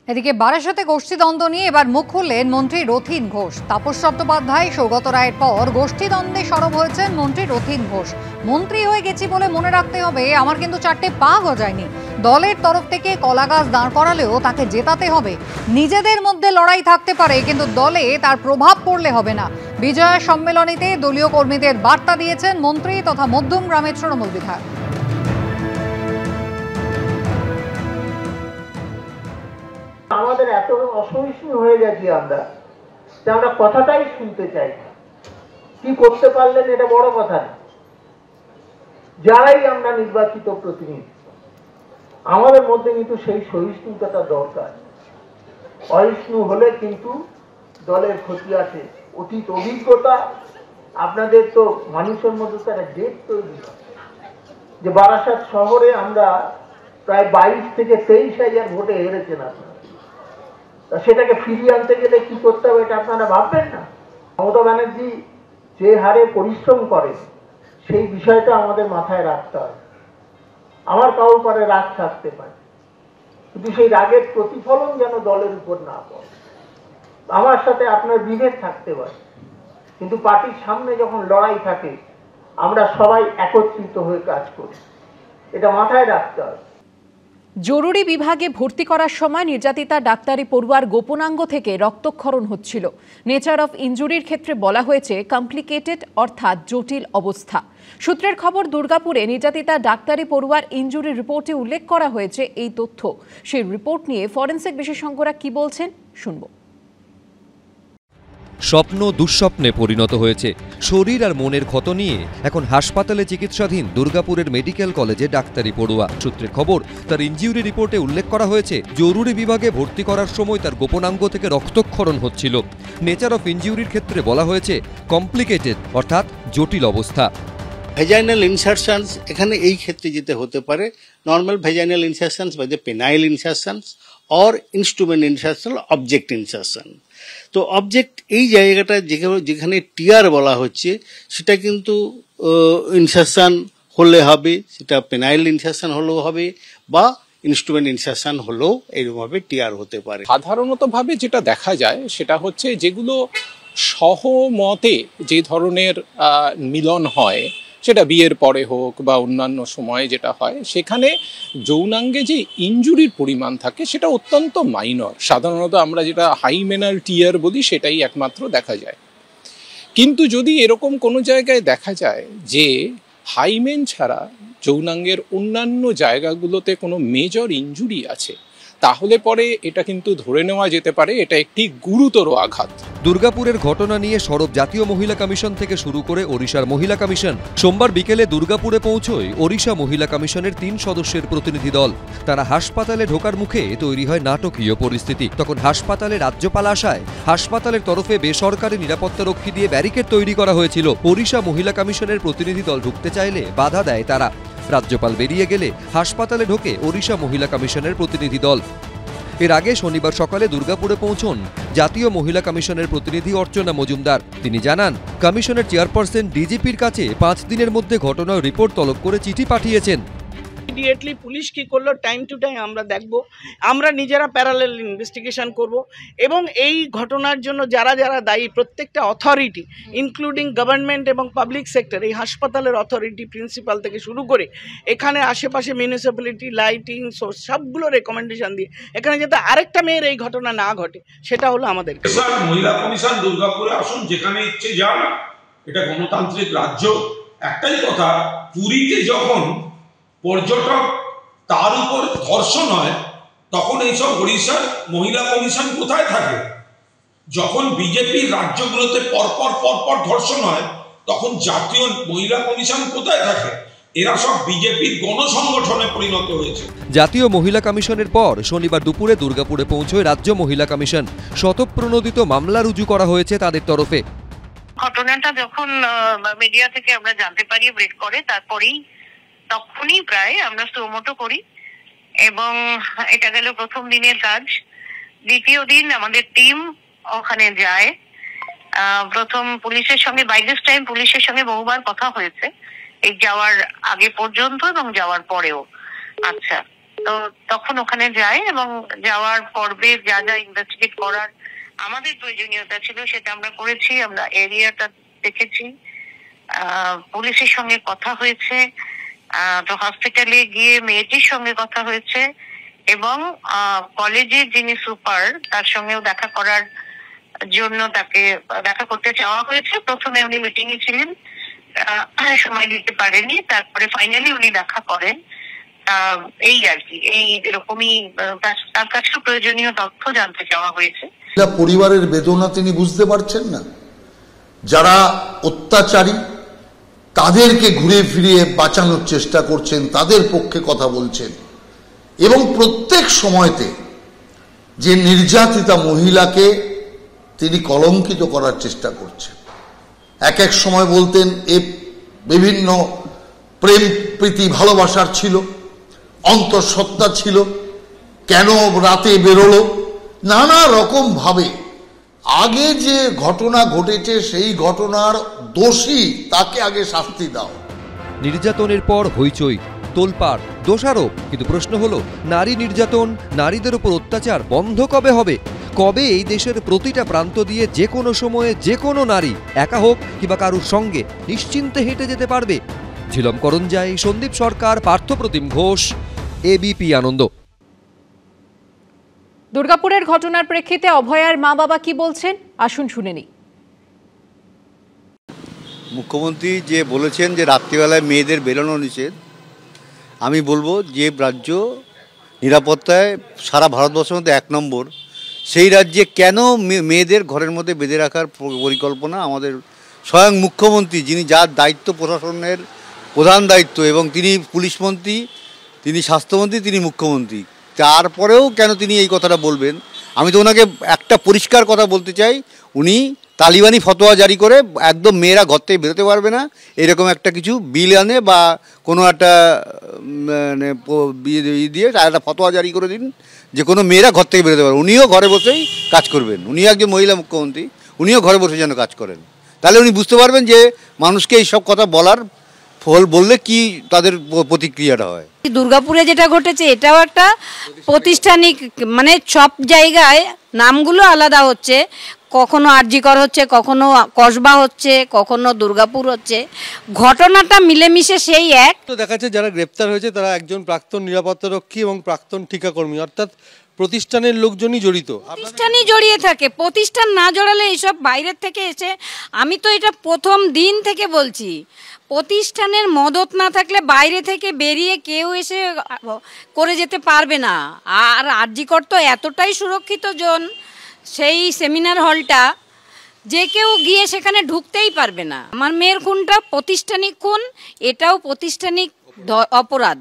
এদিকে বারাসাতে গোষ্ঠীদ্বন্দ্ব নিয়ে এবার মুখ খুললেন মন্ত্রী রথীন ঘোষ। তাপস চট্টোপাধ্যায়, সৌগত রায়ের পর গোষ্ঠীদ্বন্দ্বে সরব হয়েছেন মন্ত্রী রথীন ঘোষ। মন্ত্রী হয়ে গেছি বলে মনে রাখতে হবে আমার কিন্তু 4টে পা গজায়নি। দলের তরফ থেকে কলা গাছ দাঁড় করালেও তাকে জেতাতে হবে। নিজেদের মধ্যে লড়াই থাকতে পারে, কিন্তু দলে তার প্রভাব পড়লে হবে না। বিজয়া সম্মেলনীতে দলীয় কর্মীদের বার্তা দিয়েছেন মন্ত্রী তথা মধ্যম গ্রামের তৃণমূল বিধায়ক। আমাদের এত অসহিষ্ণু হয়ে গেছি আমরা যে আমরা কথাটাই শুনতে চাই। কি করতে পারলেন এটা বড় কথা না। যারাই আমরা নির্বাচিত প্রতিনিধি, আমাদের মধ্যে কিন্তু সেই সহিষ্ণুতা দরকার। অসহিষ্ণু হলে কিন্তু দলের ক্ষতি আছে। অতীত অভিজ্ঞতা আপনাদের তো মানুষের মধ্যে তারা জেদ তৈরি হয় যে বারাসাত শহরে আমরা প্রায় 22 থেকে 23,000 ভোটে হেরেছেন আপনারা। সেটাকে ফিরিয়ে আনতে গেলে কি করতে হবে এটা আপনারা ভাববেন না? মমতা ব্যানার্জি যে হারে পরিশ্রম করে সেই বিষয়টা আমাদের মাথায় রাখতে হবে। আমার কারোর পরে রাগ থাকতে পারে, কিন্তু সেই রাগের প্রতিফলন যেন দলের উপর না পড়ে। আমার সাথে আপনার বিভেদ থাকতে পারে, কিন্তু পার্টির সামনে যখন লড়াই থাকে আমরা সবাই একত্রিত হয়ে কাজ করি, এটা মাথায় রাখতে হবে। জরুরি বিভাগে ভর্তি করার সময় নির্যাতিতা ডাক্তারি পড়ুয়ার গোপনাঙ্গ থেকে রক্তক্ষরণ হচ্ছিল। নেচার অফ ইনজুরির ক্ষেত্রে বলা হয়েছে কমপ্লিকেটেড অর্থাৎ জটিল অবস্থা। সূত্রের খবর, দুর্গাপুরে নির্যাতিতা ডাক্তারি পড়ুয়ার ইনজুরি রিপোর্টে উল্লেখ করা হয়েছে এই তথ্য। সেই রিপোর্ট নিয়ে ফরেনসিক বিশেষজ্ঞরা কি বলছেন শুনব। স্বপ্ন দুঃস্বপ্নে পরিণত হয়েছে। শরীর আর মনের ক্ষত নিয়ে এখন হাসপাতালে চিকিৎসাধীন দুর্গাপুরের মেডিকেল কলেজে ডাক্তারি পড়ুয়া। সূত্রের খবর, তার ইনজিউরি রিপোর্টে উল্লেখ করা হয়েছে জরুরি বিভাগে ভর্তি করার সময় তার গোপনাঙ্গ থেকে রক্তক্ষরণ হচ্ছিল। নেচার অফ ইনজিউরির ক্ষেত্রে বলা হয়েছে কমপ্লিকেটেড অর্থাৎ জটিল অবস্থা। ভেজাইনাল ইনসারশনস এখানে এই ক্ষেত্রে যেতে হতে পারে নর্মাল ভেজাইনাল ইনসারশনস বা penile insertions or instrument insertion, object insertion. তো অবজেক্ট এই জায়গাটা যেখানে টিয়ার বলা হচ্ছে সেটা কিন্তু ইনসারশন হলে হবে, সেটা পেনাইল ইনসারশন হলেও হবে বা ইনস্ট্রুমেন্ট ইনসারশন হলেও এইরকমভাবে টিয়ার হতে পারে। সাধারণতভাবে যেটা দেখা যায় সেটা হচ্ছে যেগুলো সহমতে যে ধরনের মিলন হয়, সেটা বিয়ের পরে হোক বা অন্যান্য সময়ে যেটা হয়, সেখানে যৌনাঙ্গে যে ইনজুরির পরিমাণ থাকে সেটা অত্যন্ত মাইনর। সাধারণত আমরা যেটা হাইমেনাল টিয়ার বলি সেটাই একমাত্র দেখা যায়। কিন্তু যদি এরকম কোনো জায়গায় দেখা যায় যে হাইমেন ছাড়া যৌনাঙ্গের অন্যান্য জায়গাগুলোতে কোনো মেজর ইনজুরি আছে, তাহলে পরে এটা কিন্তু ধরে নেওয়া যেতে পারে এটা একটি গুরুতর আঘাত। দুর্গাপুরের ঘটনা নিয়ে সরব জাতীয় মহিলা কমিশন থেকে শুরু করে ওড়িশার মহিলা কমিশন। সোমবার বিকেলে দুর্গাপুরে পৌঁছয় ওড়িশা মহিলা কমিশনের 3 সদস্যের প্রতিনিধি দল। তারা হাসপাতালে ঢোকার মুখে তৈরি হয় নাটকীয় পরিস্থিতি। তখন হাসপাতালে রাজ্যপাল আসায় হাসপাতালের তরফে বেসরকারি নিরাপত্তারক্ষী দিয়ে ব্যারিকেড তৈরি করা হয়েছিল। ওড়িশা মহিলা কমিশনের প্রতিনিধি দল ঢুকতে চাইলে বাধা দেয় তারা। রাজ্যপাল বেরিয়ে গেলে হাসপাতালে ঢোকে ওড়িশা মহিলা কমিশনের প্রতিনিধি দল। এর আগে শনিবার সকালে দুর্গাপুরে পৌঁছন জাতীয় মহিলা কমিশনের প্রতিনিধি অর্চনা মজুমদার। তিনি জানান, কমিশনের চেয়ারপারসন ডিজিপির কাছে 5 দিনের মধ্যে ঘটনার রিপোর্ট তলব করে চিঠি পাঠিয়েছেন। ইমিডিয়েটলি পুলিশ কি করলো টাইম টু টাইম আমরা দেখব, আমরা নিজেরা প্যারালেল ইনভেস্টিগেশন করব এবং এই ঘটনার জন্য যারা যারা দায়ী প্রত্যেকটা অথরিটি ইনক্লুডিং গভর্নমেন্ট এবং পাবলিক সেক্টর, এই হাসপাতালের অথরিটি প্রিন্সিপাল থেকে শুরু করে এখানে আশেপাশে মিউনিসিপ্যালিটি, লাইটিং সোর্স সবগুলো রেকমেন্ডেশন দিয়ে এখানে যাতে আরেকটা মেয়ের এই ঘটনা না ঘটে সেটা হলো আমাদের। মহিলা কমিশন দুর্গাপুরে আসুন, যেখানে ইচ্ছে যান, এটা গণতান্ত্রিক রাজ্য। একটাই কথা, পুরীতে যখন পর্যটক তার উপর ধর্ষণ হয় তখন এইসব ওড়িশার মহিলা কমিশন কোথায় থাকে? যখন বিজেপির রাজ্যগুলোতে পরপর ধর্ষণ হয় তখন জাতীয় মহিলা কমিশন কোথায় থাকে? এরা সব বিজেপির গণসংগঠনে পরিণত হয়েছে। জাতীয় মহিলা কমিশনের পর শনিবার দুপুরে দুর্গাপুরে পৌঁছয় রাজ্য মহিলা কমিশন। শতপ্রণোদিত মামলা রুজু করা হয়েছে তাদের তরফে। ঘটনাটা যখন মিডিয়া থেকে আমরা জানতে পারি ব্রেক করে, তখনই প্রায় আমরা সুমোটো করি এবং এটা গেল প্রথম দিনের কাজ। দ্বিতীয় দিন আমাদের টিম ওখানে যায়। প্রথম পুলিশের সঙ্গে বাই দিস টাইম পুলিশের সঙ্গে বহুবার কথা হয়েছে এই যাওয়ার আগে পর্যন্ত এবং যাওয়ার পরেও। আচ্ছা, তো তখন ওখানে যাই এবং যাওয়ার পর্বে যা যা ইনভেস্টিগেট করার আমাদের প্রয়োজনীয়তা ছিল সেটা আমরা করেছি। আমরা এরিয়াটা দেখেছি, পুলিশের সঙ্গে কথা হয়েছে, তো হসপিটালে গিয়ে মেয়েটির সঙ্গে কথা হয়েছে এবং কলেজের যিনি সুপার তার সঙ্গেও দেখা করার জন্য তাকে দেখা করতে চাওয়া হয়েছে। প্রথমে উনি মিটিং এ ছিলেন, সময় দিতে পারেননি, তারপরে ফাইনালি উনি দেখা করেন। এই আর কি, এই এরকমই তার কাছে প্রয়োজনীয় তথ্য জানতে চাওয়া হয়েছে। পরিবারের বেদনা তিনি বুঝতে পারছেন না, যারা অত্যাচারী তাদেরকে ঘুরে ফিরিয়ে বাঁচানোর চেষ্টা করছেন, তাদের পক্ষে কথা বলছেন এবং প্রত্যেক সময়তে যে নির্যাতিতা মহিলাকে তিনি কলঙ্কিত করার চেষ্টা করছেন। এক এক সময় বলতেন এ বিভিন্ন প্রেম প্রীতি ভালোবাসার ছিল, অন্তঃসত্ত্বা ছিল, কেন রাতে বেরোলো, নানা রকম ভাবে আগে যে ঘটনা ঘটেছে সেই ঘটনার দোষী তাকে আগে শাস্তি দাও। নির্যাতনের পর হইচই, তোলপাড়, দোষারোপ, কিন্তু প্রশ্ন হলো নারী নির্যাতন, নারীদের উপর অত্যাচার বন্ধ কবে হবে? কবে এই দেশের প্রতিটা প্রান্ত দিয়ে যে কোনো সময়ে যে কোনো নারী একা হোক কিংবা কারুর সঙ্গে নিশ্চিন্তে হেঁটে যেতে পারবে? ঝিলম করঞ্জাই, সন্দীপ সরকার, পার্থপ্রতিম ঘোষ, এবিপি আনন্দ। দুর্গাপুরের ঘটনার প্রেক্ষিতে অভয়ার মা বাবা কি বলছেন, আসুন শুনে নিই। মুখ্যমন্ত্রী যে বলেছেন যে রাত্রিবেলায় মেয়েদের বেরোনো নিষেধ, আমি বলবো যে রাজ্য নিরাপত্তায় সারা ভারতবর্ষের মধ্যে 1 নম্বর, সেই রাজ্যে কেন মেয়েদের ঘরের মধ্যে বেঁধে রাখার পরিকল্পনা? আমাদের স্বয়ং মুখ্যমন্ত্রী, যিনি যার দায়িত্ব প্রশাসনের প্রধান দায়িত্ব, এবং তিনি পুলিশ মন্ত্রী, তিনি স্বাস্থ্যমন্ত্রী, তিনি মুখ্যমন্ত্রী, তারপরেও কেন তিনি এই কথাটা বলবেন? আমি তো ওনাকে একটা পরিষ্কার কথা বলতে চাই, উনি তালিবানি ফতোয়া জারি করে একদম মেয়েরা ঘর থেকে বেরোতে পারবে না এরকম একটা কিছু বিল আনে বা কোনো একটা মানে দিয়ে একটা ফতোয়া জারি করে দিন যে কোনো মেয়েরা ঘর থেকে বেরোতে পারবে। উনিও ঘরে বসেই কাজ করবেন, উনিও একজন মহিলা মুখ্যমন্ত্রী, উনিও ঘরে বসে যেন কাজ করেন। তাহলে উনি বুঝতে পারবেন যে মানুষকে এই সব কথা বলার ফল বললে কি তাদের প্রতিক্রিয়াটা হয়। দুর্গাপুরে যেটা ঘটেছে এটাও একটা প্রতিষ্ঠানিক, মানে সব জায়গায় নামগুলো আলাদা হচ্ছে, কখনো আরজিকর হচ্ছে, কখনো কসবা হচ্ছে, কখনো দুর্গাপুর হচ্ছে, ঘটনাটা মিলেমিশে সেই এক। তো দেখা যাচ্ছে যারা গ্রেপ্তার হয়েছে তারা একজন প্রাক্তন নিরাপত্তারক্ষী এবং প্রাক্তন ঠিকাকর্মী, অর্থাৎ প্রতিষ্ঠানের লোকজনই জড়িত। প্রতিষ্ঠানই জড়িয়ে থাকে, প্রতিষ্ঠান না জড়ালে এইসব বাইরের থেকে এসে, আমি তো এটা প্রথম দিন থেকে বলছি, প্রতিষ্ঠানের মদত না থাকলে বাইরে থেকে বেরিয়ে কেউ এসে করে যেতে পারবে না। আর আরজিকর তো এতটাই সুরক্ষিত জোন, সেই সেমিনার হলটা, যে কেউ গিয়ে সেখানে ঢুকতেই পারবে না। আমার মেয়ের খুনটা প্রাতিষ্ঠানিক খুন, এটাও প্রাতিষ্ঠানিক অপরাধ।